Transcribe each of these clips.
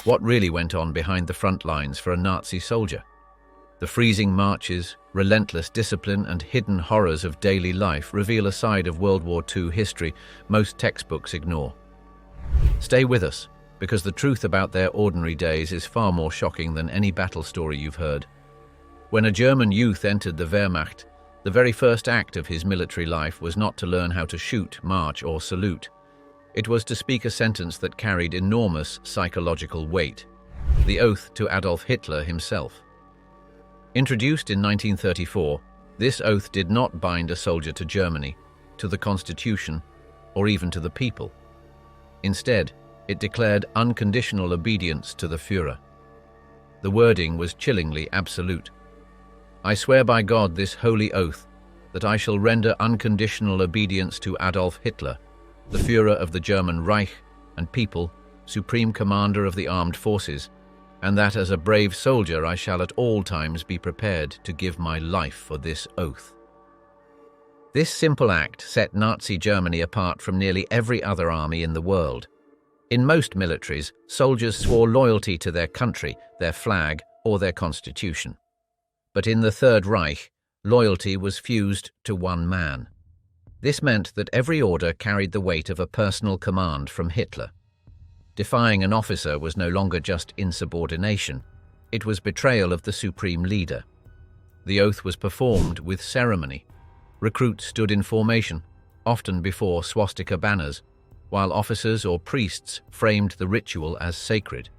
What really went on behind the front lines for a Nazi soldier? The freezing marches, relentless discipline, and hidden horrors of daily life reveal a side of World War II history most textbooks ignore. Stay with us, because the truth about their ordinary days is far more shocking than any battle story you've heard. When a German youth entered the Wehrmacht, the very first act of his military life was not to learn how to shoot, march, or salute. It was to speak a sentence that carried enormous psychological weight: the oath to Adolf Hitler himself. Introduced in 1934, this oath did not bind a soldier to Germany, to the Constitution, or even to the people. Instead, it declared unconditional obedience to the Führer. The wording was chillingly absolute. "I swear by God this holy oath that I shall render unconditional obedience to Adolf Hitler, the Führer of the German Reich and people, Supreme Commander of the Armed Forces, and that as a brave soldier I shall at all times be prepared to give my life for this oath." This simple act set Nazi Germany apart from nearly every other army in the world. In most militaries, soldiers swore loyalty to their country, their flag, or their constitution. But in the Third Reich, loyalty was fused to one man. This meant that every order carried the weight of a personal command from Hitler. Defying an officer was no longer just insubordination, it was betrayal of the supreme leader. The oath was performed with ceremony. Recruits stood in formation, often before swastika banners, while officers or priests framed the ritual as sacred.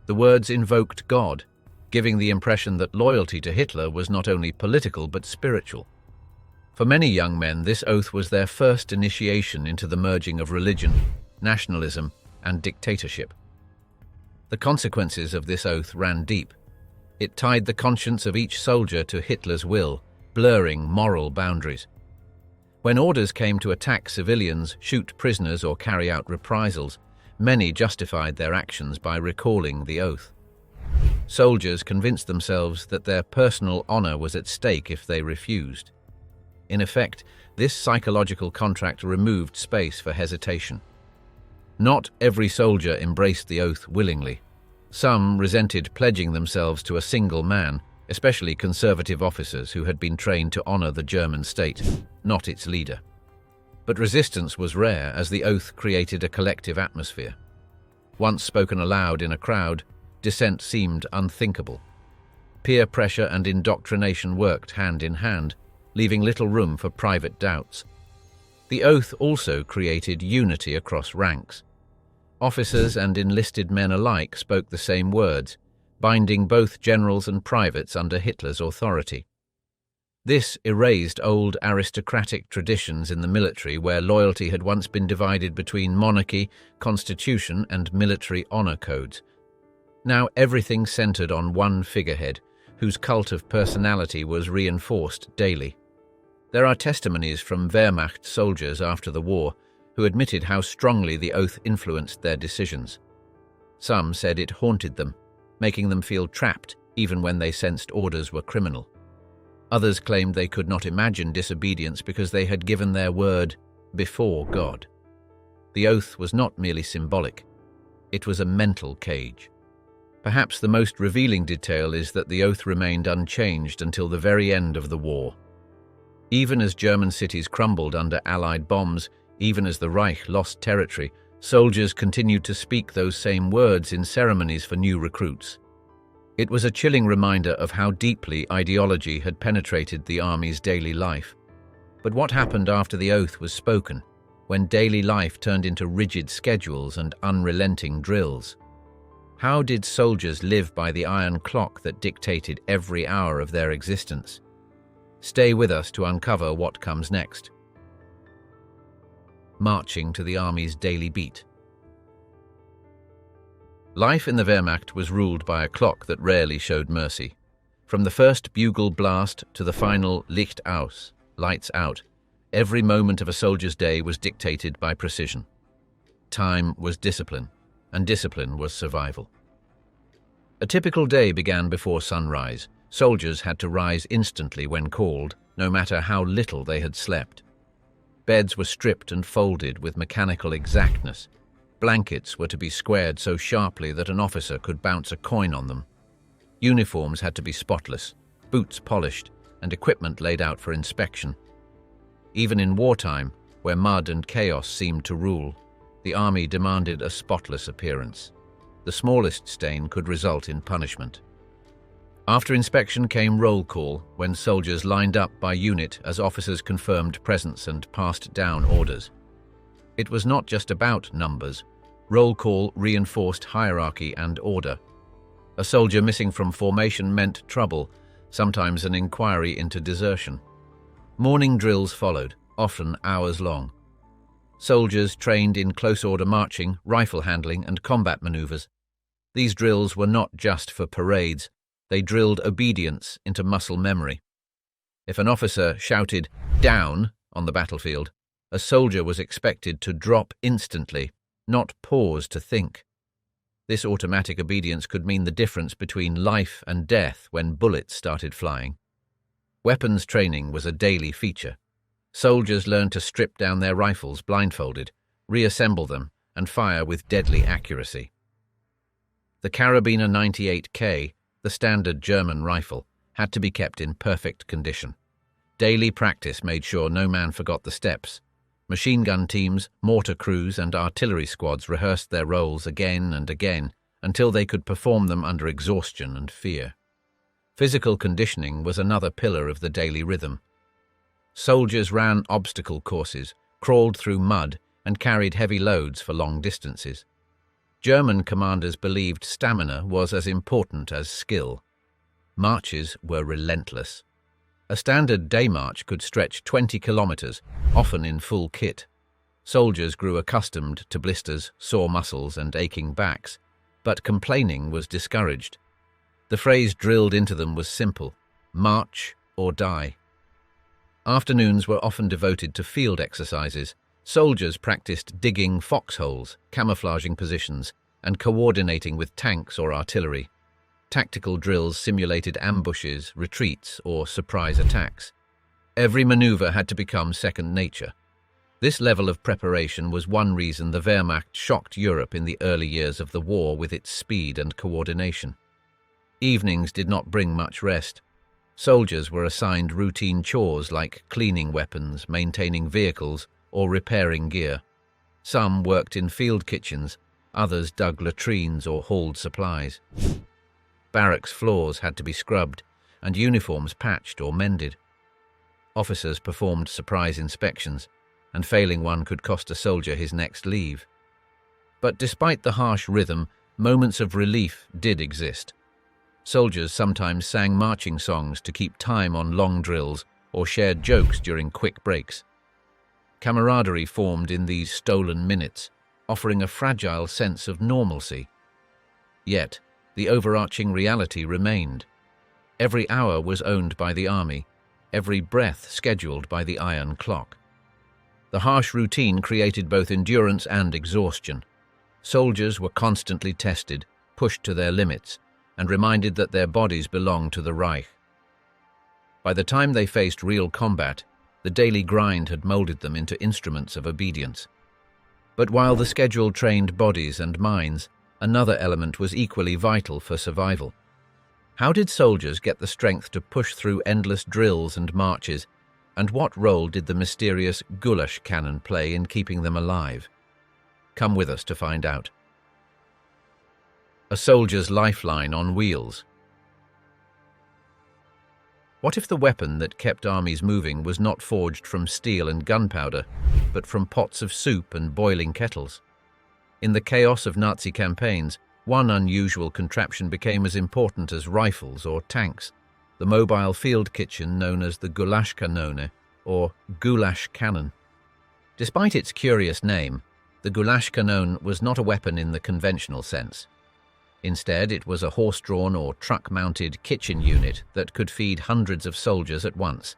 The words invoked God, giving the impression that loyalty to Hitler was not only political but spiritual. For many young men, this oath was their first initiation into the merging of religion, nationalism, and dictatorship. The consequences of this oath ran deep. It tied the conscience of each soldier to Hitler's will, blurring moral boundaries. When orders came to attack civilians, shoot prisoners, or carry out reprisals, many justified their actions by recalling the oath. Soldiers convinced themselves that their personal honor was at stake if they refused. In effect, this psychological contract removed space for hesitation. Not every soldier embraced the oath willingly. Some resented pledging themselves to a single man, especially conservative officers who had been trained to honor the German state, not its leader. But resistance was rare, as the oath created a collective atmosphere. Once spoken aloud in a crowd, dissent seemed unthinkable. Peer pressure and indoctrination worked hand in hand, leaving little room for private doubts. The oath also created unity across ranks. Officers and enlisted men alike spoke the same words, binding both generals and privates under Hitler's authority. This erased old aristocratic traditions in the military, where loyalty had once been divided between monarchy, constitution, and military honor codes. Now everything centered on one figurehead, whose cult of personality was reinforced daily. There are testimonies from Wehrmacht soldiers after the war who admitted how strongly the oath influenced their decisions. Some said it haunted them, making them feel trapped even when they sensed orders were criminal. Others claimed they could not imagine disobedience because they had given their word before God. The oath was not merely symbolic, it was a mental cage. Perhaps the most revealing detail is that the oath remained unchanged until the very end of the war. Even as German cities crumbled under Allied bombs, even as the Reich lost territory, soldiers continued to speak those same words in ceremonies for new recruits. It was a chilling reminder of how deeply ideology had penetrated the army's daily life. But what happened after the oath was spoken, when daily life turned into rigid schedules and unrelenting drills? How did soldiers live by the iron clock that dictated every hour of their existence? Stay with us to uncover what comes next. Marching to the army's daily beat. Life in the Wehrmacht was ruled by a clock that rarely showed mercy. From the first bugle blast to the final Licht aus, lights out, every moment of a soldier's day was dictated by precision. Time was discipline, and discipline was survival. A typical day began before sunrise. Soldiers had to rise instantly when called, no matter how little they had slept. Beds were stripped and folded with mechanical exactness. Blankets were to be squared so sharply that an officer could bounce a coin on them. Uniforms had to be spotless, boots polished, and equipment laid out for inspection. Even in wartime, where mud and chaos seemed to rule, the army demanded a spotless appearance. The smallest stain could result in punishment. After inspection came roll call, when soldiers lined up by unit as officers confirmed presence and passed down orders. It was not just about numbers. Roll call reinforced hierarchy and order. A soldier missing from formation meant trouble, sometimes an inquiry into desertion. Morning drills followed, often hours long. Soldiers trained in close order marching, rifle handling, and combat maneuvers. These drills were not just for parades. They drilled obedience into muscle memory. If an officer shouted, "Down," on the battlefield, a soldier was expected to drop instantly, not pause to think. This automatic obedience could mean the difference between life and death when bullets started flying. Weapons training was a daily feature. Soldiers learned to strip down their rifles blindfolded, reassemble them, and fire with deadly accuracy. The Karabiner 98K, the standard German rifle, had to be kept in perfect condition. Daily practice made sure no man forgot the steps. Machine gun teams, mortar crews, and artillery squads rehearsed their roles again and again until they could perform them under exhaustion and fear. Physical conditioning was another pillar of the daily rhythm. Soldiers ran obstacle courses, crawled through mud, and carried heavy loads for long distances. German commanders believed stamina was as important as skill. Marches were relentless. A standard day march could stretch 20 kilometers, often in full kit. Soldiers grew accustomed to blisters, sore muscles, and aching backs, but complaining was discouraged. The phrase drilled into them was simple: march or die. Afternoons were often devoted to field exercises. Soldiers practiced digging foxholes, camouflaging positions, and coordinating with tanks or artillery. Tactical drills simulated ambushes, retreats, or surprise attacks. Every maneuver had to become second nature. This level of preparation was one reason the Wehrmacht shocked Europe in the early years of the war with its speed and coordination. Evenings did not bring much rest. Soldiers were assigned routine chores like cleaning weapons, maintaining vehicles, or repairing gear. Some worked in field kitchens, others dug latrines or hauled supplies. Barracks floors had to be scrubbed, and uniforms patched or mended. Officers performed surprise inspections, and failing one could cost a soldier his next leave. But despite the harsh rhythm, moments of relief did exist. Soldiers sometimes sang marching songs to keep time on long drills or shared jokes during quick breaks. Camaraderie formed in these stolen minutes, offering a fragile sense of normalcy. Yet, the overarching reality remained. Every hour was owned by the army, every breath scheduled by the iron clock. The harsh routine created both endurance and exhaustion. Soldiers were constantly tested, pushed to their limits, and reminded that their bodies belonged to the Reich. By the time they faced real combat, the daily grind had molded them into instruments of obedience. But while the schedule trained bodies and minds, another element was equally vital for survival. How did soldiers get the strength to push through endless drills and marches, and what role did the mysterious goulash cannon play in keeping them alive? Come with us to find out. A soldier's lifeline on wheels. What if the weapon that kept armies moving was not forged from steel and gunpowder, but from pots of soup and boiling kettles? In the chaos of Nazi campaigns, one unusual contraption became as important as rifles or tanks: the mobile field kitchen known as the Gulaschkanone, or goulash cannon. Despite its curious name, the Gulaschkanone was not a weapon in the conventional sense. Instead, it was a horse-drawn or truck-mounted kitchen unit that could feed hundreds of soldiers at once.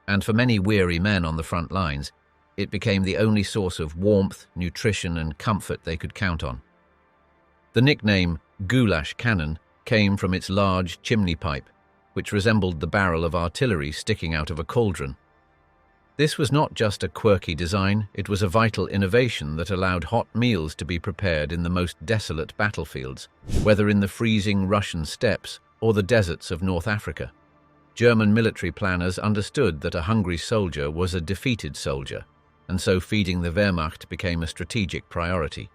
And for many weary men on the front lines, it became the only source of warmth, nutrition, and comfort they could count on. The nickname goulash cannon came from its large chimney pipe, which resembled the barrel of artillery sticking out of a cauldron. This was not just a quirky design, it was a vital innovation that allowed hot meals to be prepared in the most desolate battlefields, whether in the freezing Russian steppes or the deserts of North Africa. German military planners understood that a hungry soldier was a defeated soldier, and so feeding the Wehrmacht became a strategic priority.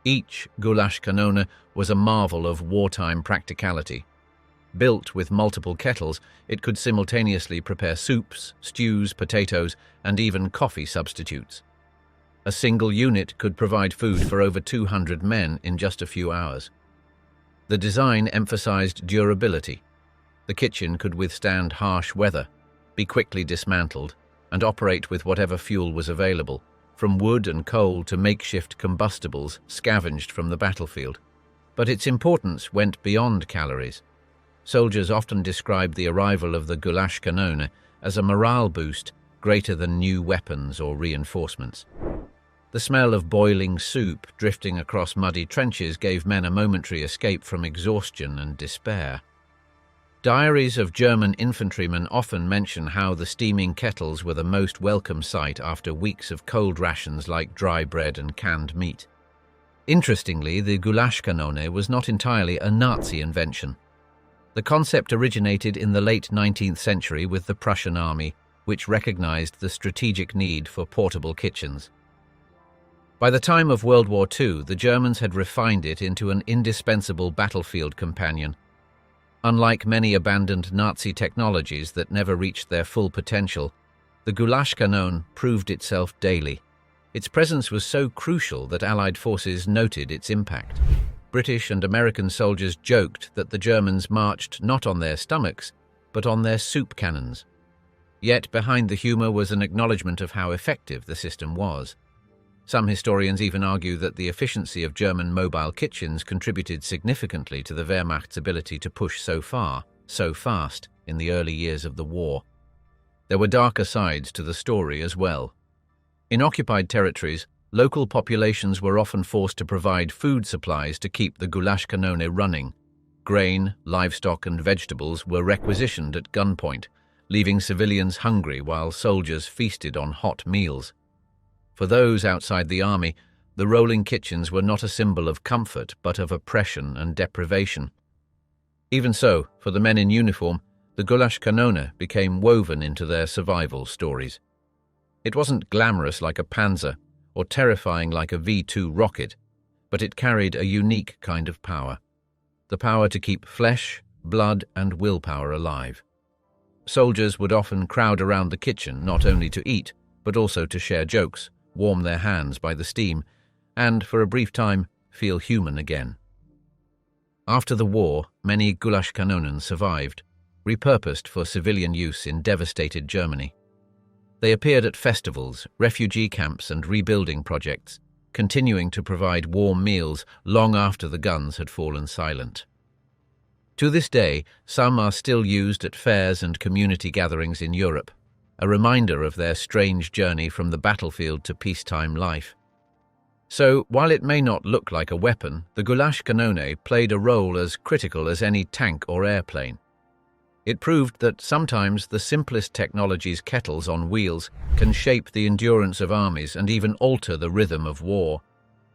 Each Gulaschkanone was a marvel of wartime practicality. Built with multiple kettles, it could simultaneously prepare soups, stews, potatoes, and even coffee substitutes. A single unit could provide food for over 200 men in just a few hours. The design emphasized durability. The kitchen could withstand harsh weather, be quickly dismantled, and operate with whatever fuel was available, from wood and coal to makeshift combustibles scavenged from the battlefield. But its importance went beyond calories. Soldiers often described the arrival of the Gulaschkanone as a morale boost greater than new weapons or reinforcements. The smell of boiling soup drifting across muddy trenches gave men a momentary escape from exhaustion and despair. Diaries of German infantrymen often mention how the steaming kettles were the most welcome sight after weeks of cold rations like dry bread and canned meat. Interestingly, the Gulaschkanone was not entirely a Nazi invention. The concept originated in the late 19th century with the Prussian army, which recognized the strategic need for portable kitchens. By the time of World War II, the Germans had refined it into an indispensable battlefield companion. Unlike many abandoned Nazi technologies that never reached their full potential, the Gulaschkanone proved itself daily. Its presence was so crucial that Allied forces noted its impact. British and American soldiers joked that the Germans marched not on their stomachs, but on their soup cannons. Yet behind the humor was an acknowledgement of how effective the system was. Some historians even argue that the efficiency of German mobile kitchens contributed significantly to the Wehrmacht's ability to push so far, so fast, in the early years of the war. There were darker sides to the story as well. In occupied territories, local populations were often forced to provide food supplies to keep the Gulaschkanone running. Grain, livestock, and vegetables were requisitioned at gunpoint, leaving civilians hungry while soldiers feasted on hot meals. For those outside the army, the rolling kitchens were not a symbol of comfort but of oppression and deprivation. Even so, for the men in uniform, the Gulaschkanone became woven into their survival stories. It wasn't glamorous like a Panzer, or terrifying like a V-2 rocket, but it carried a unique kind of power. The power to keep flesh, blood, and willpower alive. Soldiers would often crowd around the kitchen not only to eat, but also to share jokes, warm their hands by the steam, and, for a brief time, feel human again. After the war, many Gulaschkanonen survived, repurposed for civilian use in devastated Germany. They appeared at festivals, refugee camps, and rebuilding projects, continuing to provide warm meals long after the guns had fallen silent. To this day, some are still used at fairs and community gatherings in Europe, a reminder of their strange journey from the battlefield to peacetime life. So, while it may not look like a weapon, the Gulaschkanone played a role as critical as any tank or airplane. It proved that sometimes the simplest technology's kettles on wheels can shape the endurance of armies and even alter the rhythm of war.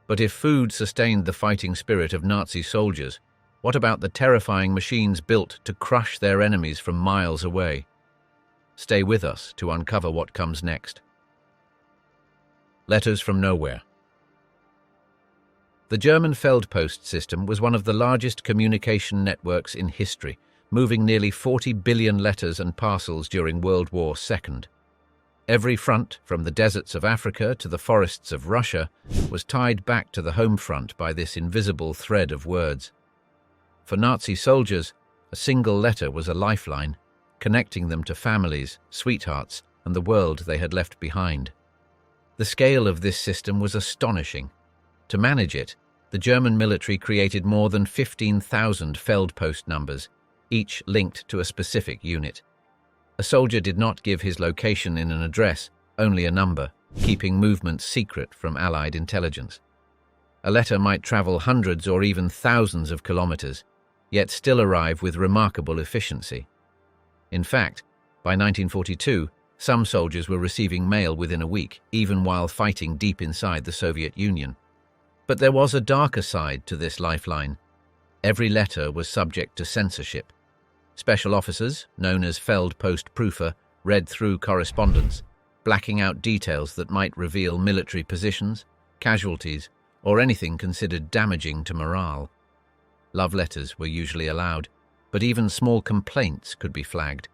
But if food sustained the fighting spirit of Nazi soldiers, what about the terrifying machines built to crush their enemies from miles away? Stay with us to uncover what comes next. Letters from nowhere. The German Feldpost system was one of the largest communication networks in history, moving nearly 40 billion letters and parcels during World War II. Every front, from the deserts of Africa to the forests of Russia, was tied back to the home front by this invisible thread of words. For Nazi soldiers, a single letter was a lifeline, connecting them to families, sweethearts, and the world they had left behind. The scale of this system was astonishing. To manage it, the German military created more than 15,000 Feldpost numbers, each linked to a specific unit. A soldier did not give his location in an address, only a number, keeping movements secret from Allied intelligence. A letter might travel hundreds or even thousands of kilometers, yet still arrive with remarkable efficiency. In fact, by 1942, Some soldiers were receiving mail within a week, even while fighting deep inside the Soviet Union. But there was a darker side to this lifeline. Every letter was subject to censorship. Special officers, known as Feldpostprüfer, read through correspondence, blacking out details that might reveal military positions, casualties, or anything considered damaging to morale. Love letters were usually allowed, but even small complaints could be flagged.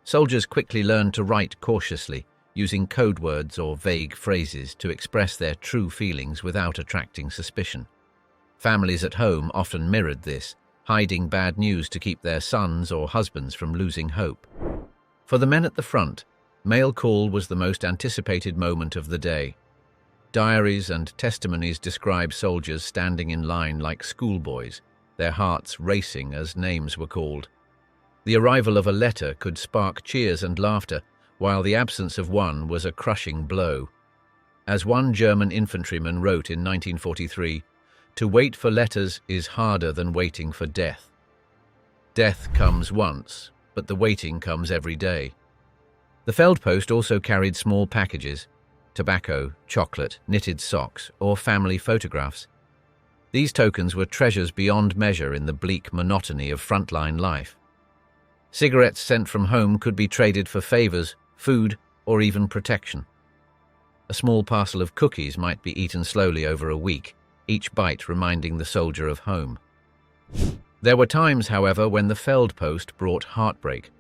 Soldiers quickly learned to write cautiously, using code words or vague phrases to express their true feelings without attracting suspicion. Families at home often mirrored this, hiding bad news to keep their sons or husbands from losing hope. For the men at the front, mail call was the most anticipated moment of the day. Diaries and testimonies describe soldiers standing in line like schoolboys, their hearts racing as names were called. The arrival of a letter could spark cheers and laughter, while the absence of one was a crushing blow. As one German infantryman wrote in 1943, "To wait for letters is harder than waiting for death. Death comes once, but the waiting comes every day." The Feldpost also carried small packages: tobacco, chocolate, knitted socks, or family photographs. These tokens were treasures beyond measure in the bleak monotony of frontline life. Cigarettes sent from home could be traded for favors, food, or even protection. A small parcel of cookies might be eaten slowly over a week, each bite reminding the soldier of home. There were times, however, when the Feldpost brought heartbreak.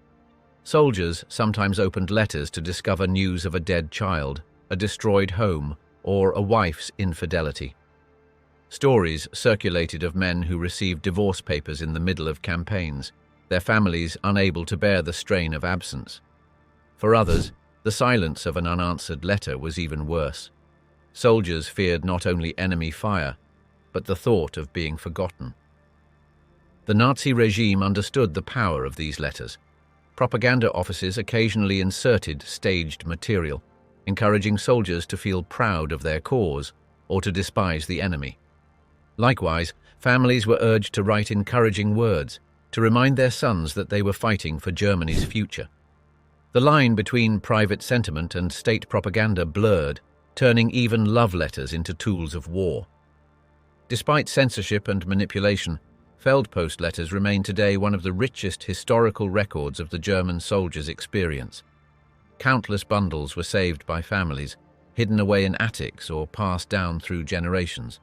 Soldiers sometimes opened letters to discover news of a dead child, a destroyed home, or a wife's infidelity. Stories circulated of men who received divorce papers in the middle of campaigns, their families unable to bear the strain of absence. For others, the silence of an unanswered letter was even worse. Soldiers feared not only enemy fire, but the thought of being forgotten. The Nazi regime understood the power of these letters. Propaganda offices occasionally inserted staged material, encouraging soldiers to feel proud of their cause or to despise the enemy. Likewise, families were urged to write encouraging words, to remind their sons that they were fighting for Germany's future. The line between private sentiment and state propaganda blurred, turning even love letters into tools of war. Despite censorship and manipulation, Feldpost letters remain today one of the richest historical records of the German soldiers' experience. Countless bundles were saved by families, hidden away in attics or passed down through generations.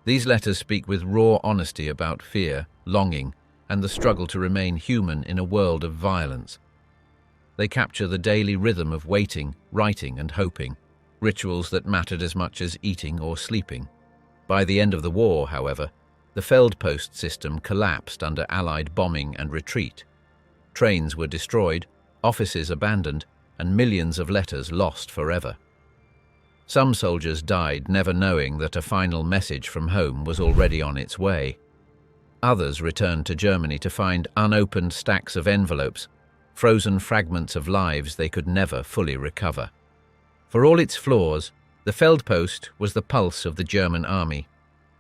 These letters speak with raw honesty about fear, longing, and the struggle to remain human in a world of violence. They capture the daily rhythm of waiting, writing, and hoping, rituals that mattered as much as eating or sleeping. By the end of the war, however, the Feldpost system collapsed under Allied bombing and retreat. Trains were destroyed, offices abandoned, and millions of letters lost forever. Some soldiers died never knowing that a final message from home was already on its way. Others returned to Germany to find unopened stacks of envelopes, frozen fragments of lives they could never fully recover. For all its flaws, the Feldpost was the pulse of the German army.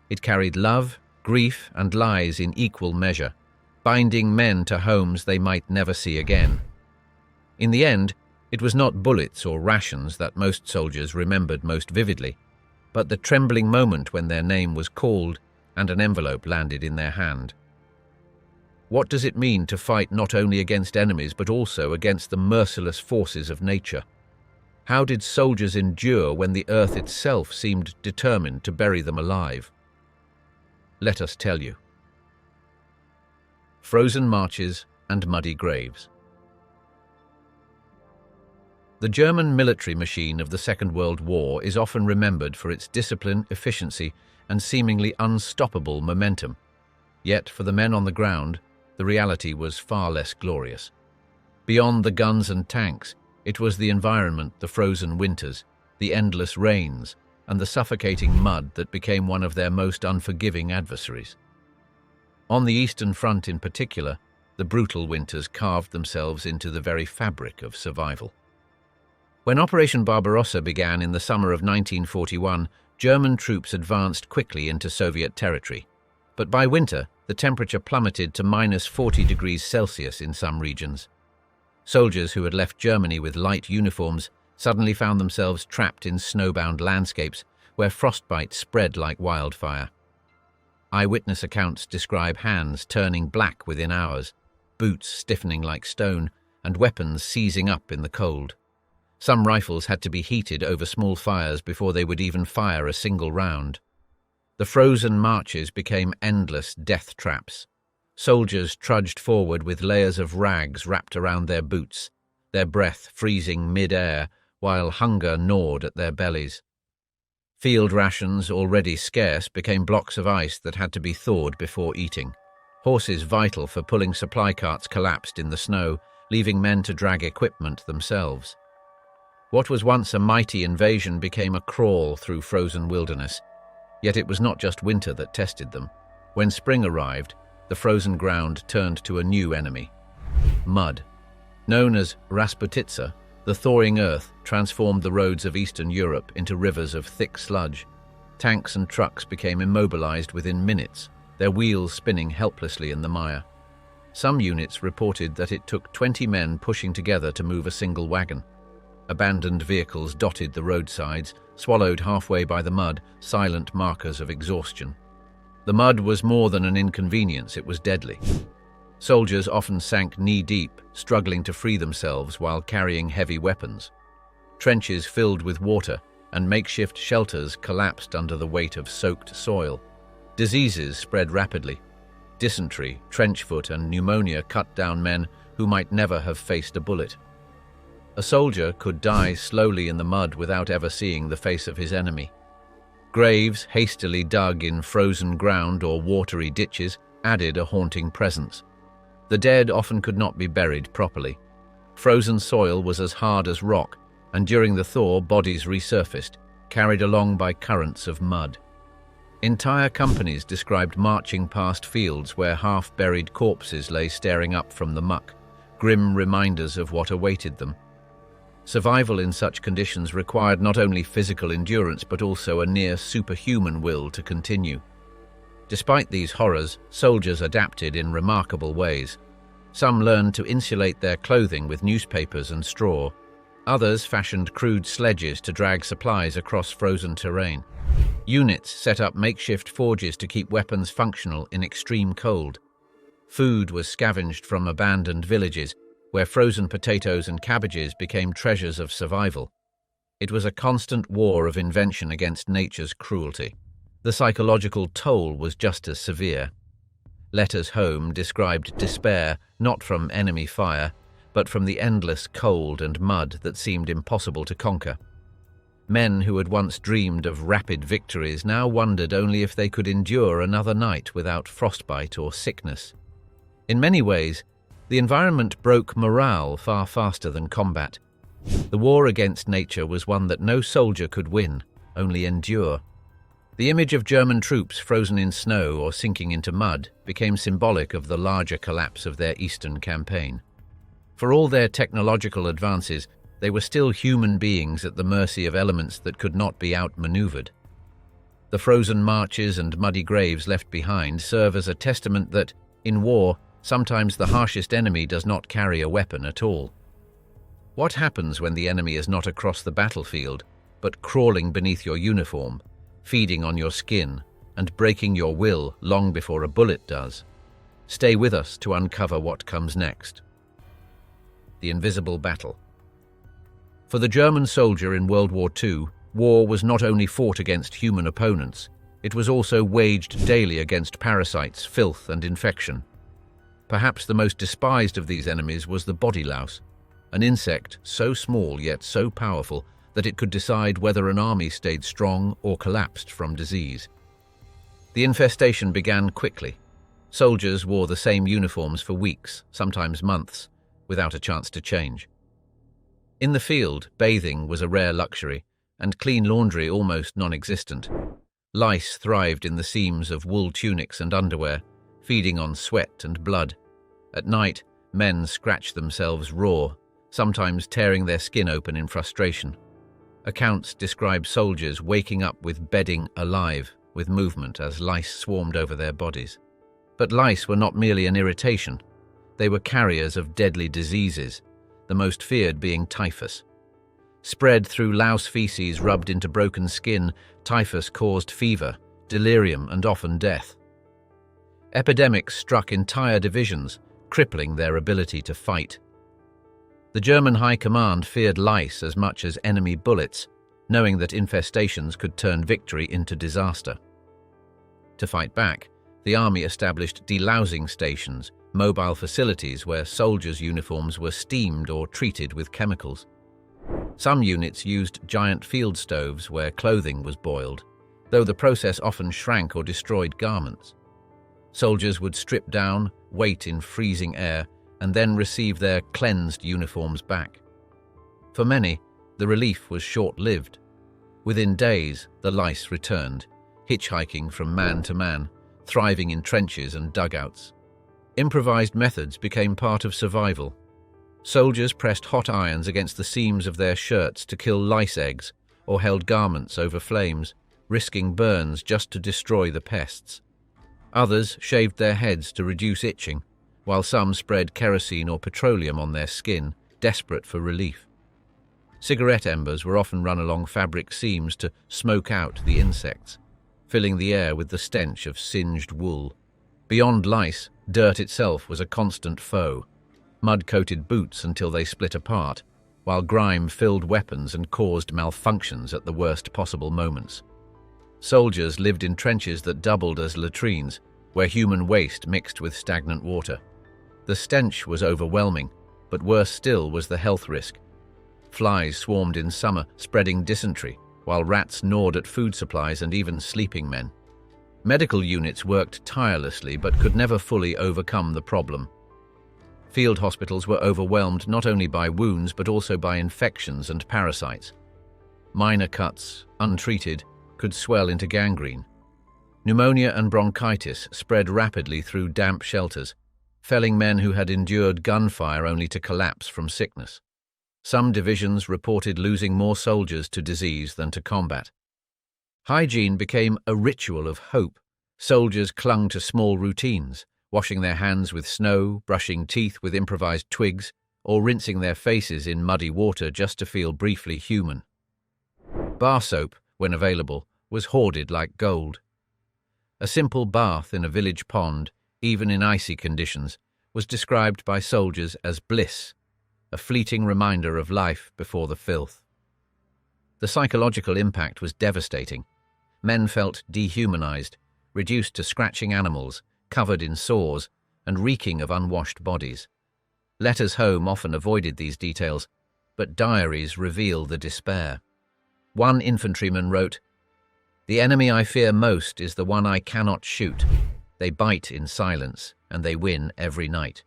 It carried love, grief, and lies in equal measure, binding men to homes they might never see again. In the end, it was not bullets or rations that most soldiers remembered most vividly, but the trembling moment when their name was called and an envelope landed in their hand. What does it mean to fight not only against enemies but also against the merciless forces of nature? How did soldiers endure when the earth itself seemed determined to bury them alive? Let us tell you. Frozen marches and muddy graves. The German military machine of the Second World War is often remembered for its discipline, efficiency, and seemingly unstoppable momentum. Yet, for the men on the ground, the reality was far less glorious. Beyond the guns and tanks, it was the environment, the frozen winters, the endless rains, and the suffocating mud that became one of their most unforgiving adversaries. On the Eastern Front in particular, the brutal winters carved themselves into the very fabric of survival. When Operation Barbarossa began in the summer of 1941, German troops advanced quickly into Soviet territory. But by winter, the temperature plummeted to -40 degrees Celsius in some regions. Soldiers who had left Germany with light uniforms suddenly found themselves trapped in snowbound landscapes where frostbite spread like wildfire. Eyewitness accounts describe hands turning black within hours, boots stiffening like stone, and weapons seizing up in the cold. Some rifles had to be heated over small fires before they would even fire a single round. The frozen marches became endless death traps. Soldiers trudged forward with layers of rags wrapped around their boots, their breath freezing mid-air while hunger gnawed at their bellies. Field rations, already scarce, became blocks of ice that had to be thawed before eating. Horses vital for pulling supply carts collapsed in the snow, leaving men to drag equipment themselves. What was once a mighty invasion became a crawl through frozen wilderness. Yet it was not just winter that tested them. When spring arrived, the frozen ground turned to a new enemy: mud. Known as Rasputitsa, the thawing earth transformed the roads of Eastern Europe into rivers of thick sludge. Tanks and trucks became immobilized within minutes, their wheels spinning helplessly in the mire. Some units reported that it took 20 men pushing together to move a single wagon. Abandoned vehicles dotted the roadsides, swallowed halfway by the mud, silent markers of exhaustion. The mud was more than an inconvenience, it was deadly. Soldiers often sank knee-deep, struggling to free themselves while carrying heavy weapons. Trenches filled with water and makeshift shelters collapsed under the weight of soaked soil. Diseases spread rapidly. Dysentery, trenchfoot, and pneumonia cut down men who might never have faced a bullet. A soldier could die slowly in the mud without ever seeing the face of his enemy. Graves, hastily dug in frozen ground or watery ditches, added a haunting presence. The dead often could not be buried properly. Frozen soil was as hard as rock, and during the thaw, bodies resurfaced, carried along by currents of mud. Entire companies described marching past fields where half-buried corpses lay staring up from the muck, grim reminders of what awaited them. Survival in such conditions required not only physical endurance but also a near superhuman will to continue. Despite these horrors, soldiers adapted in remarkable ways. Some learned to insulate their clothing with newspapers and straw. Others fashioned crude sledges to drag supplies across frozen terrain. Units set up makeshift forges to keep weapons functional in extreme cold. Food was scavenged from abandoned villages, where frozen potatoes and cabbages became treasures of survival. It was a constant war of invention against nature's cruelty. The psychological toll was just as severe. Letters home described despair not from enemy fire, but from the endless cold and mud that seemed impossible to conquer. Men who had once dreamed of rapid victories now wondered only if they could endure another night without frostbite or sickness. In many ways, the environment broke morale far faster than combat. The war against nature was one that no soldier could win, only endure. The image of German troops frozen in snow or sinking into mud became symbolic of the larger collapse of their eastern campaign. For all their technological advances, they were still human beings at the mercy of elements that could not be outmaneuvered. The frozen marches and muddy graves left behind serve as a testament that, in war, sometimes the harshest enemy does not carry a weapon at all. What happens when the enemy is not across the battlefield, but crawling beneath your uniform, feeding on your skin, and breaking your will long before a bullet does? Stay with us to uncover what comes next. The invisible battle. For the German soldier in World War II, war was not only fought against human opponents, it was also waged daily against parasites, filth, and infection. Perhaps the most despised of these enemies was the body louse, an insect so small yet so powerful that it could decide whether an army stayed strong or collapsed from disease. The infestation began quickly. Soldiers wore the same uniforms for weeks, sometimes months, without a chance to change. In the field, bathing was a rare luxury, and clean laundry almost non-existent. Lice thrived in the seams of wool tunics and underwear, feeding on sweat and blood. At night, men scratched themselves raw, sometimes tearing their skin open in frustration. Accounts describe soldiers waking up with bedding alive with movement as lice swarmed over their bodies. But lice were not merely an irritation. They were carriers of deadly diseases. the most feared being typhus. Spread through louse feces rubbed into broken skin, typhus caused fever, delirium, and often death. Epidemics struck entire divisions, crippling their ability to fight. The German High Command feared lice as much as enemy bullets, knowing that infestations could turn victory into disaster. To fight back, the army established delousing stations, mobile facilities where soldiers' uniforms were steamed or treated with chemicals. Some units used giant field stoves where clothing was boiled, though the process often shrank or destroyed garments. Soldiers would strip down, wait in freezing air, and then receive their cleansed uniforms back. For many, the relief was short-lived. Within days, the lice returned, hitchhiking from man to man, thriving in trenches and dugouts. Improvised methods became part of survival. Soldiers pressed hot irons against the seams of their shirts to kill lice eggs, or held garments over flames, risking burns just to destroy the pests. Others shaved their heads to reduce itching, while some spread kerosene or petroleum on their skin, desperate for relief. Cigarette embers were often run along fabric seams to smoke out the insects, filling the air with the stench of singed wool. Beyond lice, dirt itself was a constant foe. Mud coated boots until they split apart, while grime filled weapons and caused malfunctions at the worst possible moments. Soldiers lived in trenches that doubled as latrines, where human waste mixed with stagnant water. The stench was overwhelming, but worse still was the health risk. Flies swarmed in summer, spreading dysentery, while rats gnawed at food supplies and even sleeping men. Medical units worked tirelessly but could never fully overcome the problem. Field hospitals were overwhelmed not only by wounds but also by infections and parasites. Minor cuts, untreated, could swell into gangrene. Pneumonia and bronchitis spread rapidly through damp shelters, felling men who had endured gunfire only to collapse from sickness. Some divisions reported losing more soldiers to disease than to combat. Hygiene became a ritual of hope. Soldiers clung to small routines, washing their hands with snow, brushing teeth with improvised twigs, or rinsing their faces in muddy water just to feel briefly human. Bar soap, when available, was hoarded like gold. A simple bath in a village pond, even in icy conditions, was described by soldiers as bliss, a fleeting reminder of life before the filth. The psychological impact was devastating. Men felt dehumanized, reduced to scratching animals, covered in sores, and reeking of unwashed bodies. Letters home often avoided these details, but diaries reveal the despair. One infantryman wrote, "The enemy I fear most is the one I cannot shoot. They bite in silence, and they win every night."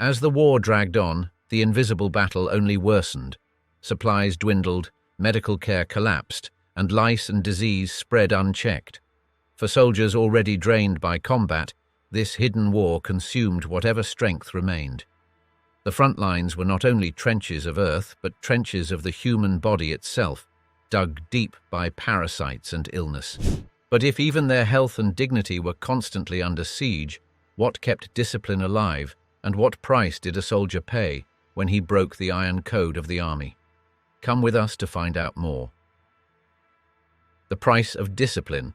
As the war dragged on, the invisible battle only worsened. Supplies dwindled, medical care collapsed, and lice and disease spread unchecked. For soldiers already drained by combat, this hidden war consumed whatever strength remained. The front lines were not only trenches of earth, but trenches of the human body itself, dug deep by parasites and illness. But if even their health and dignity were constantly under siege, what kept discipline alive, and what price did a soldier pay when he broke the iron code of the army? Come with us to find out more. The price of discipline.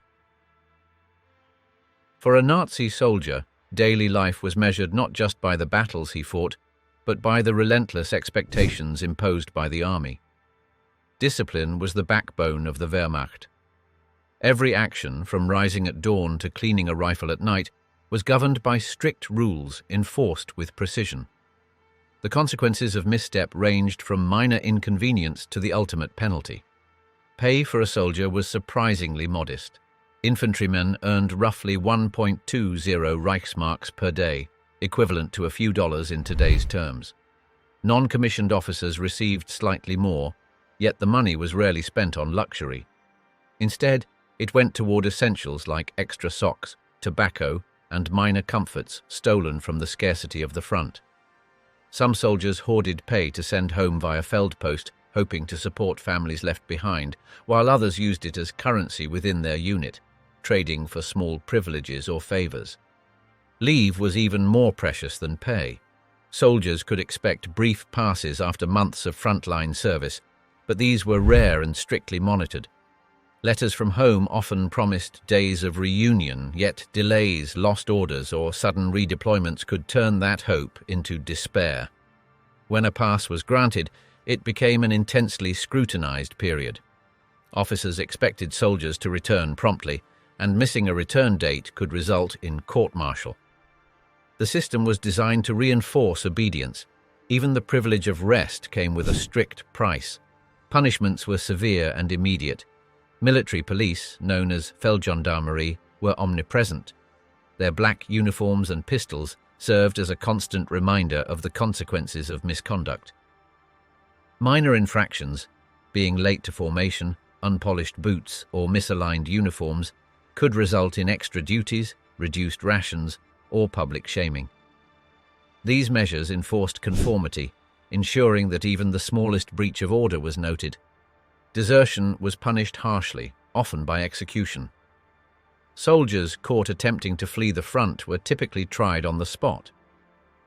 For a Nazi soldier, daily life was measured not just by the battles he fought, but by the relentless expectations imposed by the army. Discipline was the backbone of the Wehrmacht. Every action, from rising at dawn to cleaning a rifle at night, was governed by strict rules enforced with precision. The consequences of misstep ranged from minor inconvenience to the ultimate penalty. Pay for a soldier was surprisingly modest. Infantrymen earned roughly 1.20 Reichsmarks per day, equivalent to a few dollars in today's terms. Non-commissioned officers received slightly more, yet the money was rarely spent on luxury. Instead, it went toward essentials like extra socks, tobacco, and minor comforts stolen from the scarcity of the front. Some soldiers hoarded pay to send home via Feldpost, hoping to support families left behind, while others used it as currency within their unit, trading for small privileges or favors. Leave was even more precious than pay. Soldiers could expect brief passes after months of frontline service, but these were rare and strictly monitored. Letters from home often promised days of reunion, yet delays, lost orders, or sudden redeployments could turn that hope into despair. When a pass was granted, it became an intensely scrutinized period. Officers expected soldiers to return promptly, and missing a return date could result in court-martial. The system was designed to reinforce obedience. Even the privilege of rest came with a strict price. Punishments were severe and immediate. Military police, known as Feldgendarmerie, were omnipresent. Their black uniforms and pistols served as a constant reminder of the consequences of misconduct. Minor infractions, being late to formation, unpolished boots, or misaligned uniforms, could result in extra duties, reduced rations, or public shaming. These measures enforced conformity, ensuring that even the smallest breach of order was noted. Desertion was punished harshly, often by execution. Soldiers caught attempting to flee the front were typically tried on the spot.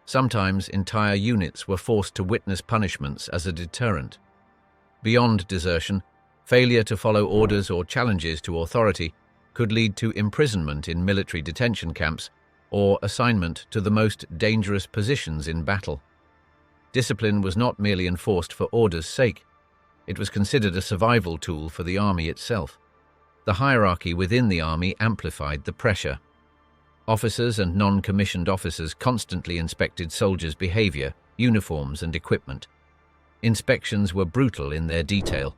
Sometimes entire units were forced to witness punishments as a deterrent. Beyond desertion, failure to follow orders or challenges to authority could lead to imprisonment in military detention camps or assignment to the most dangerous positions in battle. Discipline was not merely enforced for order's sake. It was considered a survival tool for the army itself. The hierarchy within the army amplified the pressure. Officers and non-commissioned officers constantly inspected soldiers' behavior, uniforms, and equipment. Inspections were brutal in their detail.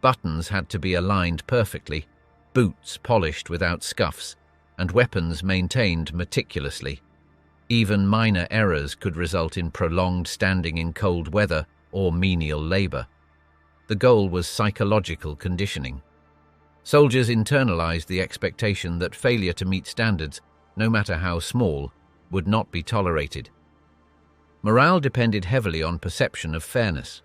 Buttons had to be aligned perfectly, boots polished without scuffs, and weapons maintained meticulously. Even minor errors could result in prolonged standing in cold weather or menial labor. The goal was psychological conditioning. Soldiers internalized the expectation that failure to meet standards, no matter how small, would not be tolerated. Morale depended heavily on perception of fairness.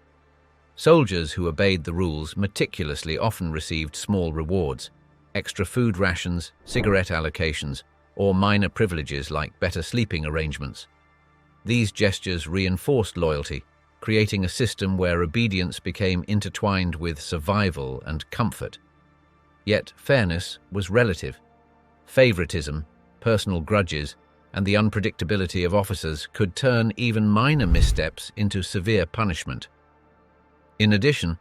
Soldiers who obeyed the rules meticulously often received small rewards, extra food rations, cigarette allocations, or minor privileges like better sleeping arrangements. These gestures reinforced loyalty, creating a system where obedience became intertwined with survival and comfort. Yet fairness was relative. Favoritism, personal grudges, and the unpredictability of officers could turn even minor missteps into severe punishment. In addition,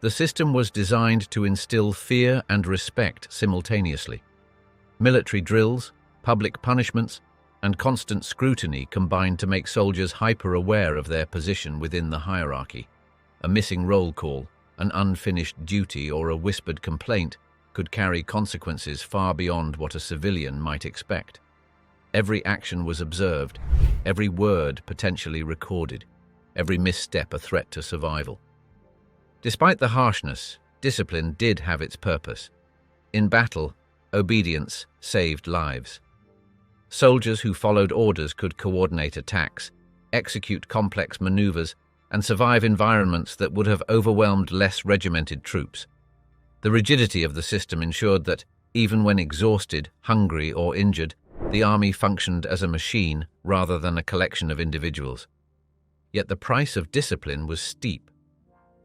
the system was designed to instill fear and respect simultaneously. Military drills, public punishments, and constant scrutiny combined to make soldiers hyper-aware of their position within the hierarchy. A missing roll call, an unfinished duty, or a whispered complaint could carry consequences far beyond what a civilian might expect. Every action was observed, every word potentially recorded, every misstep a threat to survival. Despite the harshness, discipline did have its purpose. In battle, obedience saved lives. Soldiers who followed orders could coordinate attacks, execute complex maneuvers, and survive environments that would have overwhelmed less regimented troops. The rigidity of the system ensured that, even when exhausted, hungry, or injured, the army functioned as a machine rather than a collection of individuals. Yet the price of discipline was steep.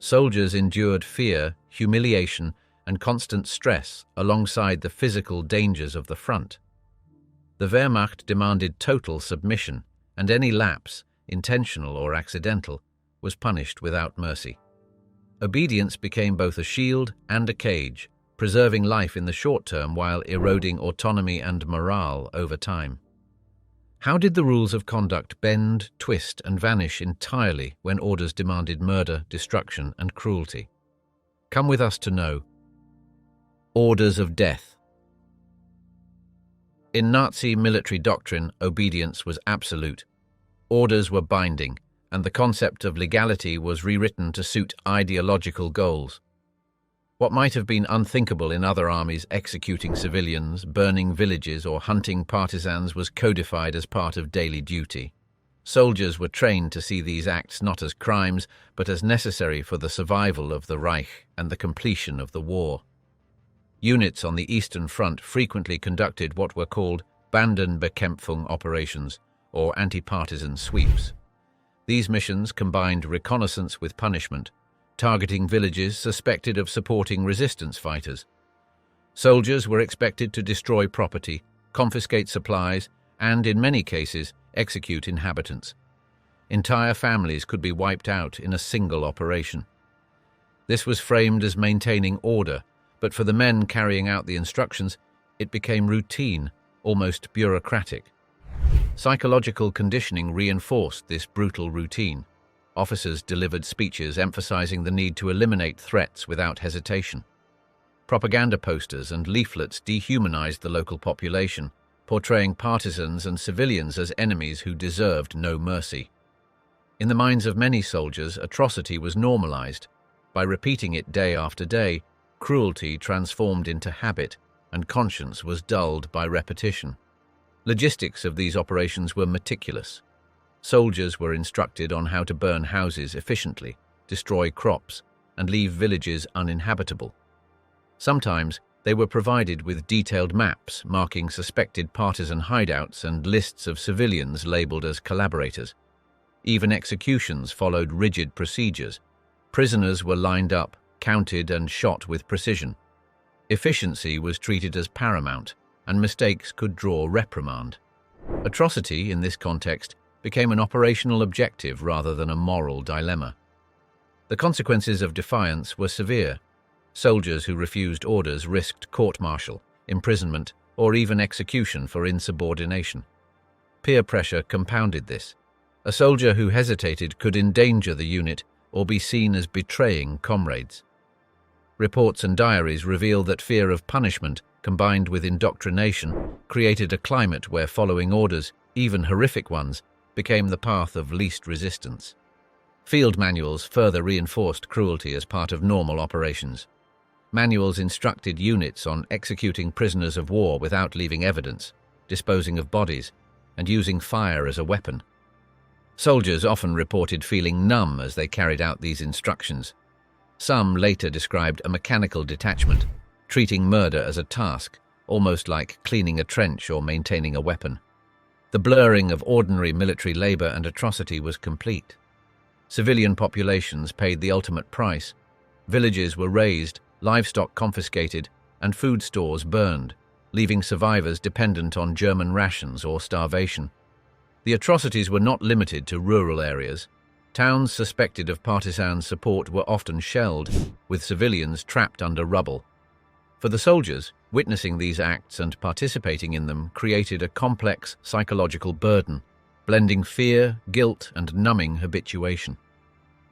Soldiers endured fear, humiliation, and constant stress alongside the physical dangers of the front. The Wehrmacht demanded total submission, and any lapse, intentional or accidental, was punished without mercy. Obedience became both a shield and a cage, preserving life in the short term while eroding autonomy and morale over time. How did the rules of conduct bend, twist, and vanish entirely when orders demanded murder, destruction, and cruelty? Come with us to know. Orders of death. In Nazi military doctrine, obedience was absolute. Orders were binding, and the concept of legality was rewritten to suit ideological goals. What might have been unthinkable in other armies executing civilians, burning villages, or hunting partisans was codified as part of daily duty. Soldiers were trained to see these acts not as crimes, but as necessary for the survival of the Reich and the completion of the war. Units on the Eastern Front frequently conducted what were called Bandenbekämpfung operations, or anti-partisan sweeps. These missions combined reconnaissance with punishment, targeting villages suspected of supporting resistance fighters. Soldiers were expected to destroy property, confiscate supplies, and, in many cases, execute inhabitants. Entire families could be wiped out in a single operation. This was framed as maintaining order, but for the men carrying out the instructions, it became routine, almost bureaucratic. Psychological conditioning reinforced this brutal routine. Officers delivered speeches emphasizing the need to eliminate threats without hesitation. Propaganda posters and leaflets dehumanized the local population, portraying partisans and civilians as enemies who deserved no mercy. In the minds of many soldiers, atrocity was normalized. By repeating it day after day, cruelty transformed into habit, and conscience was dulled by repetition. Logistics of these operations were meticulous. Soldiers were instructed on how to burn houses efficiently, destroy crops, and leave villages uninhabitable. Sometimes they were provided with detailed maps marking suspected partisan hideouts and lists of civilians labeled as collaborators. Even executions followed rigid procedures. Prisoners were lined up, counted, and shot with precision. Efficiency was treated as paramount, and mistakes could draw reprimand. Atrocity, in this context, became an operational objective rather than a moral dilemma. The consequences of defiance were severe. Soldiers who refused orders risked court-martial, imprisonment, or even execution for insubordination. Peer pressure compounded this. A soldier who hesitated could endanger the unit or be seen as betraying comrades. Reports and diaries reveal that fear of punishment, combined with indoctrination, created a climate where following orders, even horrific ones, became the path of least resistance. Field manuals further reinforced cruelty as part of normal operations. Manuals instructed units on executing prisoners of war without leaving evidence, disposing of bodies, and using fire as a weapon. Soldiers often reported feeling numb as they carried out these instructions. Some later described a mechanical detachment, treating murder as a task, almost like cleaning a trench or maintaining a weapon. The blurring of ordinary military labor and atrocity was complete. Civilian populations paid the ultimate price. Villages were razed, livestock confiscated, and food stores burned, leaving survivors dependent on German rations or starvation. The atrocities were not limited to rural areas. Towns suspected of partisan support were often shelled, with civilians trapped under rubble. For the soldiers, witnessing these acts and participating in them created a complex psychological burden, blending fear, guilt, and numbing habituation.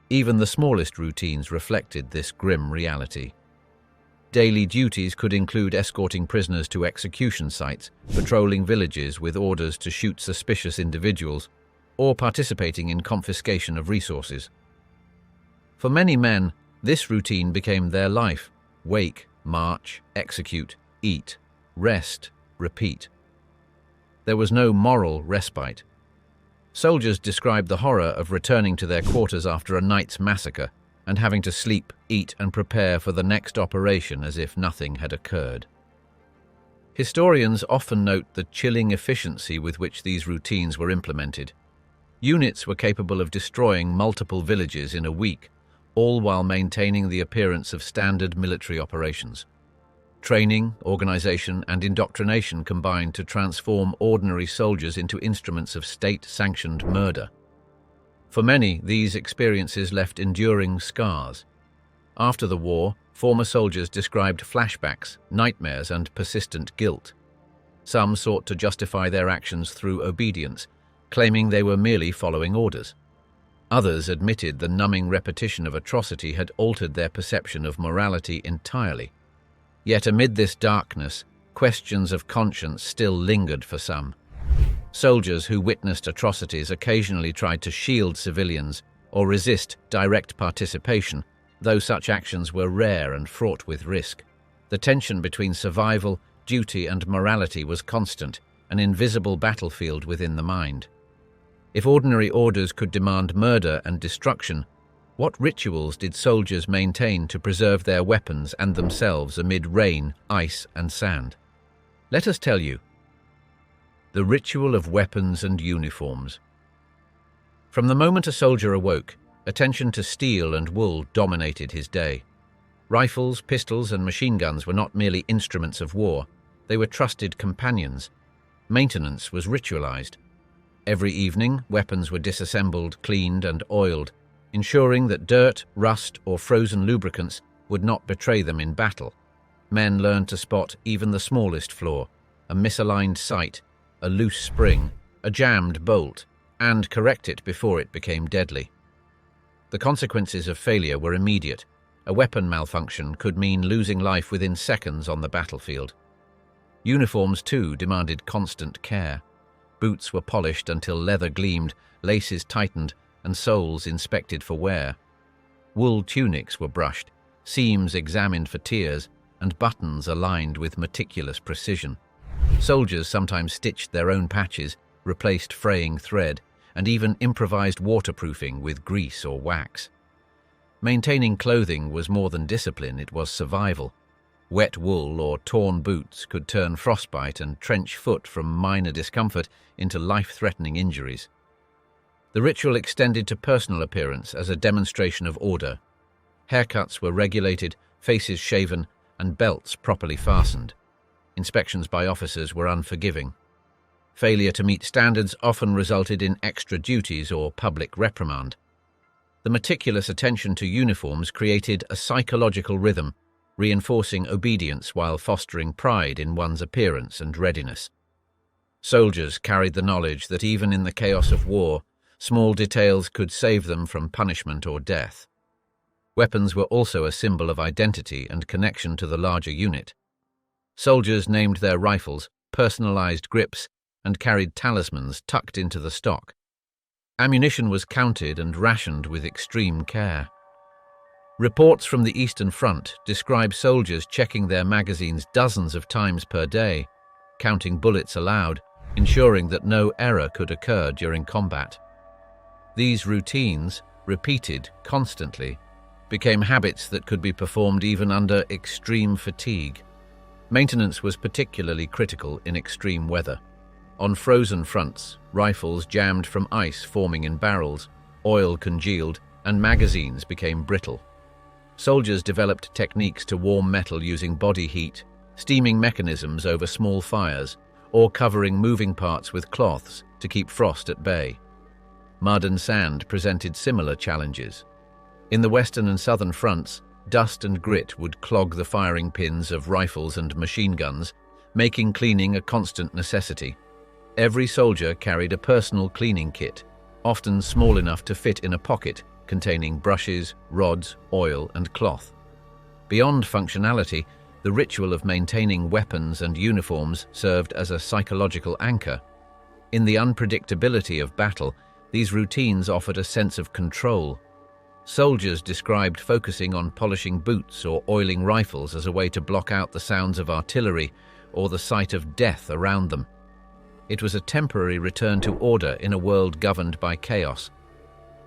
Even the smallest routines reflected this grim reality. Daily duties could include escorting prisoners to execution sites, patrolling villages with orders to shoot suspicious individuals, or participating in confiscation of resources. For many men, this routine became their life: wake, march, execute, eat, rest, repeat. There was no moral respite. Soldiers described the horror of returning to their quarters after a night's massacre and having to sleep, eat, and prepare for the next operation as if nothing had occurred. Historians often note the chilling efficiency with which these routines were implemented. Units were capable of destroying multiple villages in a week, all while maintaining the appearance of standard military operations. Training, organization, and indoctrination combined to transform ordinary soldiers into instruments of state-sanctioned murder. For many, these experiences left enduring scars. After the war, former soldiers described flashbacks, nightmares, and persistent guilt. Some sought to justify their actions through obedience, claiming they were merely following orders. Others admitted the numbing repetition of atrocity had altered their perception of morality entirely. Yet amid this darkness, questions of conscience still lingered for some. Soldiers who witnessed atrocities occasionally tried to shield civilians or resist direct participation, though such actions were rare and fraught with risk. The tension between survival, duty, and morality was constant, an invisible battlefield within the mind. If ordinary orders could demand murder and destruction, what rituals did soldiers maintain to preserve their weapons and themselves amid rain, ice, and sand? Let us tell you. The ritual of weapons and uniforms. From the moment a soldier awoke, attention to steel and wool dominated his day. Rifles, pistols, and machine guns were not merely instruments of war, they were trusted companions. Maintenance was ritualized. Every evening, weapons were disassembled, cleaned, and oiled, ensuring that dirt, rust, or frozen lubricants would not betray them in battle. Men learned to spot even the smallest flaw, a misaligned sight, a loose spring, a jammed bolt, and correct it before it became deadly. The consequences of failure were immediate. A weapon malfunction could mean losing life within seconds on the battlefield. Uniforms, too, demanded constant care. Boots were polished until leather gleamed, laces tightened, and soles inspected for wear. Wool tunics were brushed, seams examined for tears, and buttons aligned with meticulous precision. Soldiers sometimes stitched their own patches, replaced fraying thread, and even improvised waterproofing with grease or wax. Maintaining clothing was more than discipline, it was survival. Wet wool or torn boots could turn frostbite and trench foot from minor discomfort into life-threatening injuries. The ritual extended to personal appearance as a demonstration of order. Haircuts were regulated, faces shaven, and belts properly fastened. Inspections by officers were unforgiving. Failure to meet standards often resulted in extra duties or public reprimand. The meticulous attention to uniforms created a psychological rhythm, reinforcing obedience while fostering pride in one's appearance and readiness. Soldiers carried the knowledge that even in the chaos of war, small details could save them from punishment or death. Weapons were also a symbol of identity and connection to the larger unit. Soldiers named their rifles, personalized grips, and carried talismans tucked into the stock. Ammunition was counted and rationed with extreme care. Reports from the Eastern Front describe soldiers checking their magazines dozens of times per day, counting bullets aloud, ensuring that no error could occur during combat. These routines, repeated constantly, became habits that could be performed even under extreme fatigue. Maintenance was particularly critical in extreme weather. On frozen fronts, rifles jammed from ice forming in barrels, oil congealed, and magazines became brittle. Soldiers developed techniques to warm metal using body heat, steaming mechanisms over small fires, or covering moving parts with cloths to keep frost at bay. Mud and sand presented similar challenges. In the western and southern fronts, dust and grit would clog the firing pins of rifles and machine guns, making cleaning a constant necessity. Every soldier carried a personal cleaning kit, often small enough to fit in a pocket, containing brushes, rods, oil, and cloth. Beyond functionality, the ritual of maintaining weapons and uniforms served as a psychological anchor. In the unpredictability of battle, these routines offered a sense of control. Soldiers described focusing on polishing boots or oiling rifles as a way to block out the sounds of artillery or the sight of death around them. It was a temporary return to order in a world governed by chaos.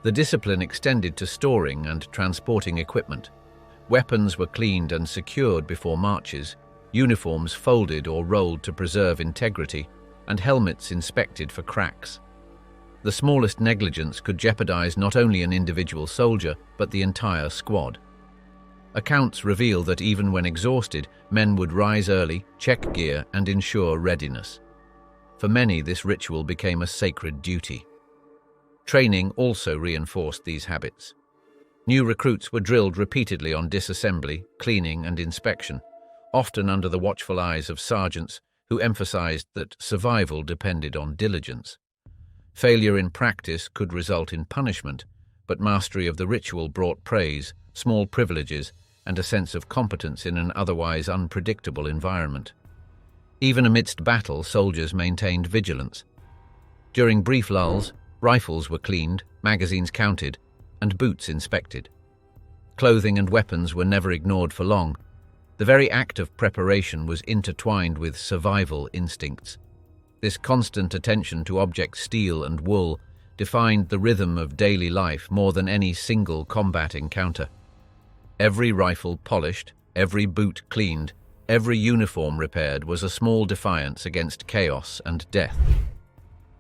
The discipline extended to storing and transporting equipment. Weapons were cleaned and secured before marches, uniforms folded or rolled to preserve integrity, and helmets inspected for cracks. The smallest negligence could jeopardize not only an individual soldier, but the entire squad. Accounts reveal that even when exhausted, men would rise early, check gear, and ensure readiness. For many, this ritual became a sacred duty. Training also reinforced these habits. New recruits were drilled repeatedly on disassembly, cleaning, and inspection, often under the watchful eyes of sergeants who emphasized that survival depended on diligence. Failure in practice could result in punishment, but mastery of the ritual brought praise, small privileges, and a sense of competence in an otherwise unpredictable environment. Even amidst battle, soldiers maintained vigilance. During brief lulls, rifles were cleaned, magazines counted, and boots inspected. Clothing and weapons were never ignored for long. The very act of preparation was intertwined with survival instincts. This constant attention to objects, steel and wool, defined the rhythm of daily life more than any single combat encounter. Every rifle polished, every boot cleaned, every uniform repaired was a small defiance against chaos and death.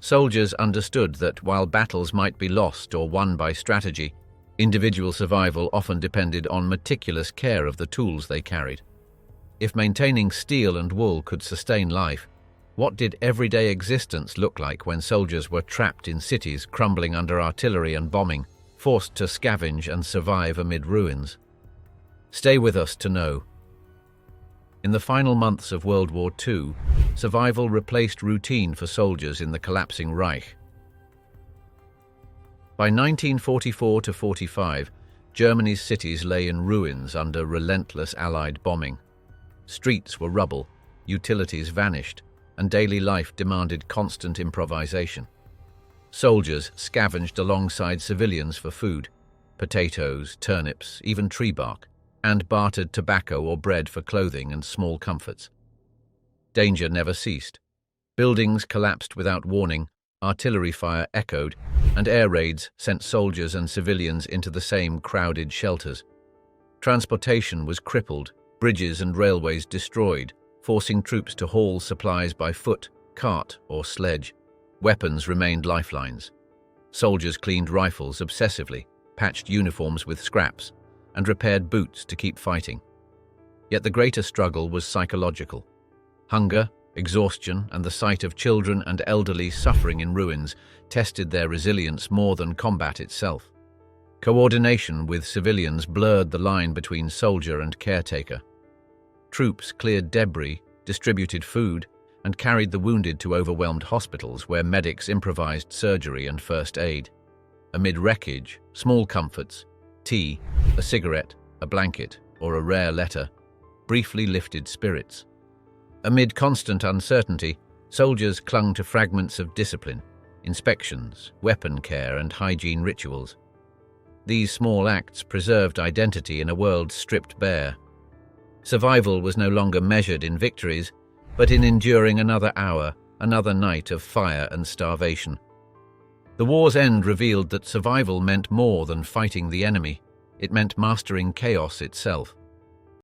Soldiers understood that while battles might be lost or won by strategy, individual survival often depended on meticulous care of the tools they carried. If maintaining steel and wool could sustain life, what did everyday existence look like when soldiers were trapped in cities crumbling under artillery and bombing, forced to scavenge and survive amid ruins? Stay with us to know. In the final months of World War II, survival replaced routine for soldiers in the collapsing Reich. By 1944 to 45, Germany's cities lay in ruins under relentless Allied bombing. Streets were rubble, utilities vanished, and daily life demanded constant improvisation. Soldiers scavenged alongside civilians for food, potatoes, turnips, even tree bark, and bartered tobacco or bread for clothing and small comforts. Danger never ceased. Buildings collapsed without warning, artillery fire echoed, and air raids sent soldiers and civilians into the same crowded shelters. Transportation was crippled, bridges and railways destroyed, forcing troops to haul supplies by foot, cart, or sledge. Weapons remained lifelines. Soldiers cleaned rifles obsessively, patched uniforms with scraps, and repaired boots to keep fighting. Yet the greater struggle was psychological. Hunger, exhaustion, and the sight of children and elderly suffering in ruins tested their resilience more than combat itself. Coordination with civilians blurred the line between soldier and caretaker. Troops cleared debris, distributed food, and carried the wounded to overwhelmed hospitals where medics improvised surgery and first aid. Amid wreckage, small comforts, tea, a cigarette, a blanket, or a rare letter, briefly lifted spirits. Amid constant uncertainty, soldiers clung to fragments of discipline, inspections, weapon care, and hygiene rituals. These small acts preserved identity in a world stripped bare. Survival was no longer measured in victories, but in enduring another hour, another night of fire and starvation. The war's end revealed that survival meant more than fighting the enemy. It meant mastering chaos itself.